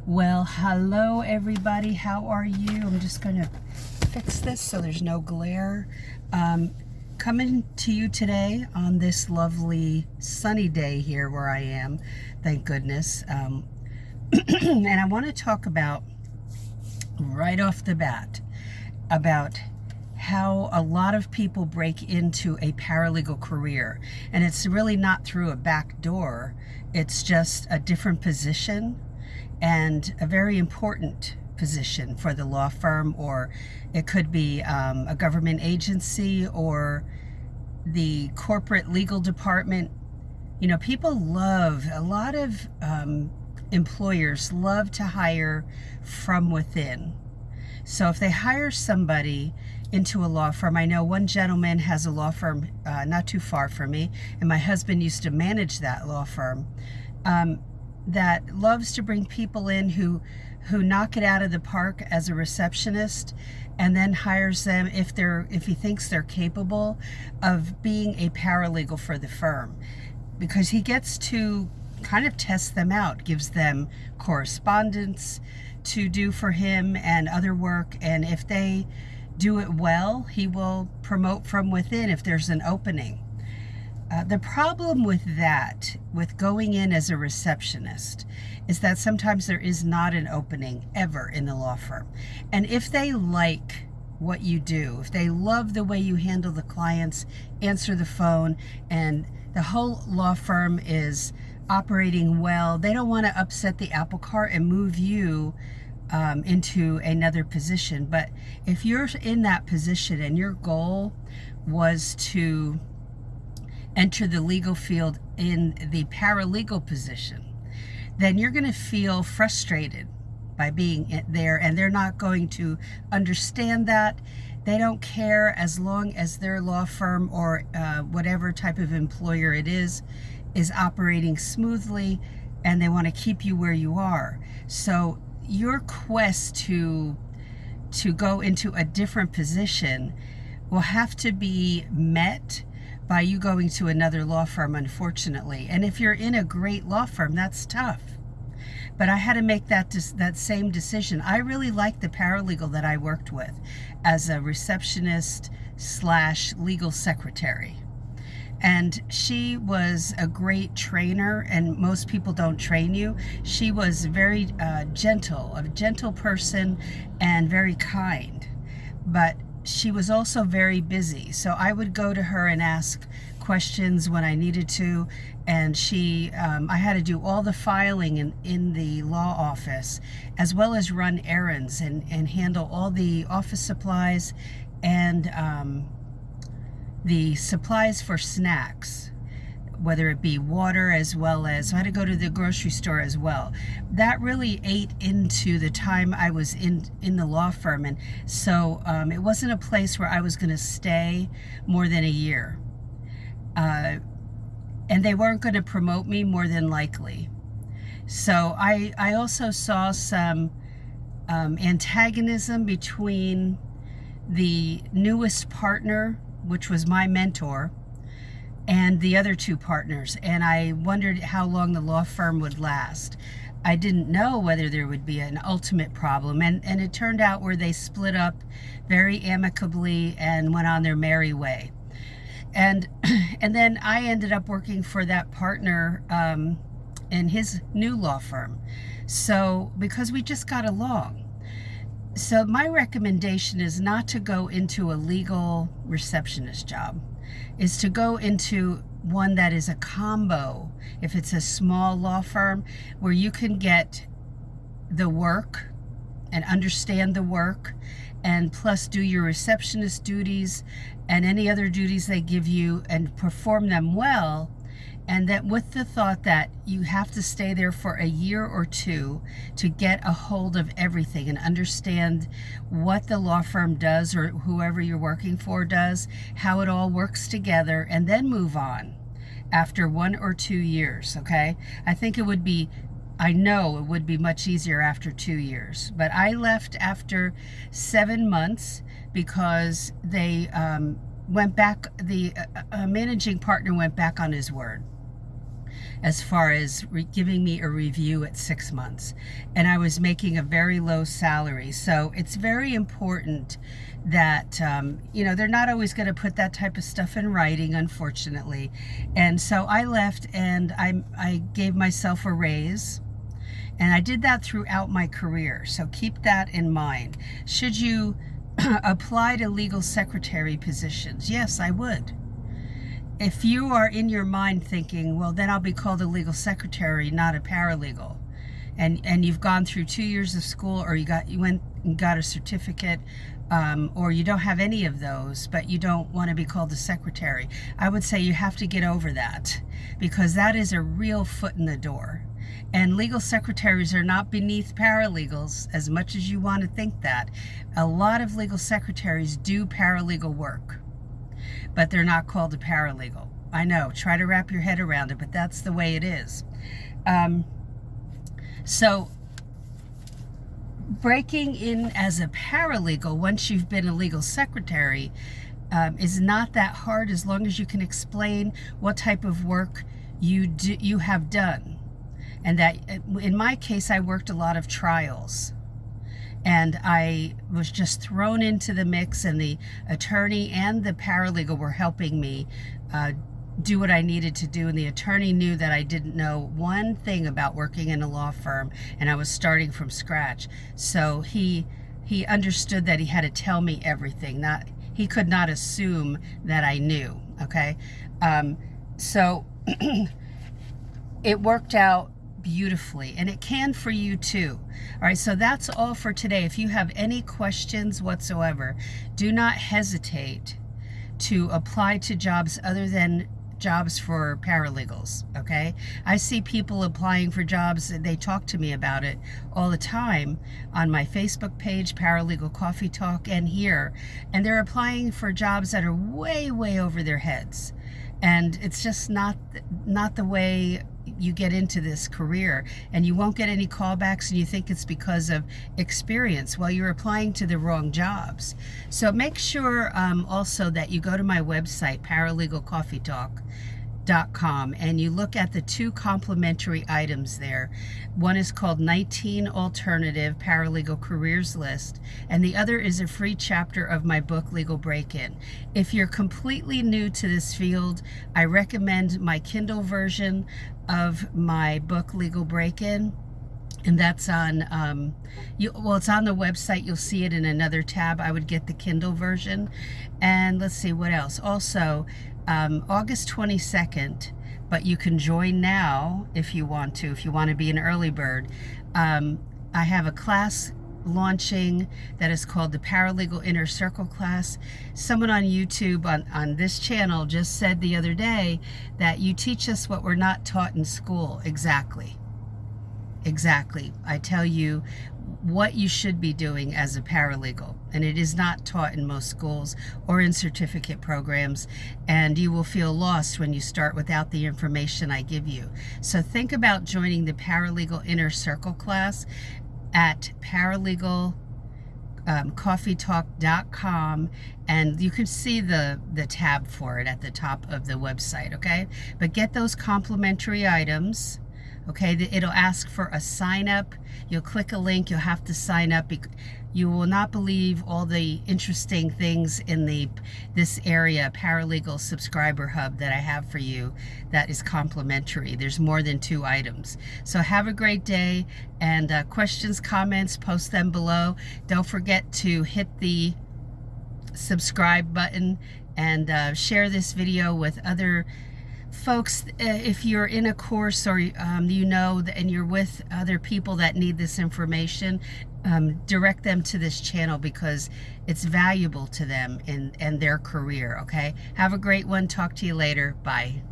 Well, hello everybody. How are you? I'm just going to fix this so there's no glare. Coming to you today on this lovely sunny day here where I am, thank goodness. And I want to talk about, right off the bat, about how a lot of people break into a paralegal career. And it's really not through a back door. It's just a different position, and a very important position for the law firm, or it could be a government agency or the corporate legal department. You know, people love, a lot of employers love to hire from within. So if they hire somebody into a law firm, I know one gentleman has a law firm not too far from me, and my husband used to manage that law firm, that loves to bring people in who knock it out of the park as a receptionist, and then hires them if he thinks they're capable of being a paralegal for the firm, because he gets to kind of test them out, gives them correspondence to do for him and other work, and if they do it well, he will promote from within if there's an opening. The problem with that, with going in as a receptionist, is that sometimes there is not an opening ever in the law firm. And if they like what you do, if they love the way you handle the clients, answer the phone, and the whole law firm is operating well, they don't want to upset the apple cart and move you into another position. But if you're in that position and your goal was to enter the legal field in the paralegal position, then you're going to feel frustrated by being there, and they're not going to understand that. They don't care as long as their law firm or whatever type of employer it is operating smoothly, and they want to keep you where you are. So your quest to go into a different position will have to be met by you going to another law firm, unfortunately. And if you're in a great law firm, that's tough. But I had to make that same decision. I really liked the paralegal that I worked with as a receptionist / legal secretary. And she was a great trainer, and most people don't train you. She was very gentle, a gentle person, and very kind. But she was also very busy. So I would go to her and ask questions when I needed to. And I had to do all the filing in the law office, as well as run errands and handle all the office supplies and the supplies for snacks, whether it be water, as well as, so I had to go to the grocery store as well. That really ate into the time I was in the law firm. And so it wasn't a place where I was going to stay more than a year. And they weren't going to promote me more than likely. So I also saw some antagonism between the newest partner, which was my mentor, and the other two partners. And I wondered how long the law firm would last. I didn't know whether there would be an ultimate problem. And it turned out where they split up very amicably and went on their merry way. And then I ended up working for that partner in his new law firm. So, because we just got along. So my recommendation is not to go into a legal receptionist job, is to go into one that is a combo. If it's a small law firm where you can get the work and understand the work, and plus do your receptionist duties and any other duties they give you and perform them well, and that with the thought that you have to stay there for a year or two to get a hold of everything and understand what the law firm does, or whoever you're working for does, how it all works together, and then move on after 1 or 2 years, okay? I know it would be much easier after 2 years, but I left after 7 months because they went back, the managing partner went back on his word. as far as giving me a review at 6 months. And I was making a very low salary. So it's very important that, they're not always going to put that type of stuff in writing, unfortunately. And so I left and I gave myself a raise. And I did that throughout my career. So keep that in mind. Should you apply to legal secretary positions? Yes, I would. If you are in your mind thinking, well, then I'll be called a legal secretary, not a paralegal, and you've gone through 2 years of school, or you went and got a certificate, or you don't have any of those, but you don't want to be called a secretary, I would say you have to get over that, because that is a real foot in the door. And legal secretaries are not beneath paralegals, as much as you want to think that. A lot of legal secretaries do paralegal work, but they're not called a paralegal. I know, try to wrap your head around it, but that's the way it is. So breaking in as a paralegal, once you've been a legal secretary, is not that hard, as long as you can explain what type of work you have done. And that, in my case, I worked a lot of trials. And I was just thrown into the mix, and the attorney and the paralegal were helping me do what I needed to do. And the attorney knew that I didn't know one thing about working in a law firm, and I was starting from scratch. So he understood that he had to tell me everything. He could not assume that I knew, okay? So it worked out beautifully, and it can for you too. All right, so that's all for today. If you have any questions whatsoever, do not hesitate to apply to jobs other than jobs for paralegals, okay? I see people applying for jobs, and they talk to me about it all the time on my Facebook page, Paralegal Coffee Talk, and here, and they're applying for jobs that are way, way over their heads. And it's just not the way you get into this career, and you won't get any callbacks, and you think it's because of experience. Well, you're applying to the wrong jobs. So make sure also that you go to my website, paralegalcoffeetalk.com, and you look at the 2 complimentary items there. One is called 19 Alternative Paralegal Careers List, and the other is a free chapter of my book, Legal Break-In. If you're completely new to this field, I recommend my Kindle version of my book, Legal Break-In. And that's on, it's on the website. You'll see it in another tab. I would get the Kindle version. And let's see what else. Also, August 22nd, but you can join now if you want to be an early bird. I have a class launching that is called the Paralegal Inner Circle class. Someone on YouTube on this channel just said the other day that you teach us what we're not taught in school. Exactly. I tell you what you should be doing as a paralegal, and it is not taught in most schools or in certificate programs, and you will feel lost when you start without the information I give you. So think about joining the Paralegal Inner Circle class at paralegalcoffeetalk.com, and you can see the tab for it at the top of the website, okay? But get those complimentary items, okay? It'll ask for a sign up. You'll click a link, you'll have to sign up. You will not believe all the interesting things in this area, Paralegal Subscriber Hub, that I have for you that is complimentary. There's more than 2 items. So have a great day, and questions, comments, post them below. Don't forget to hit the subscribe button, and share this video with other folks. If you're in a course, or and you're with other people that need this information, direct them to this channel, because it's valuable to them in their career, okay? Have a great one. Talk to you later. Bye.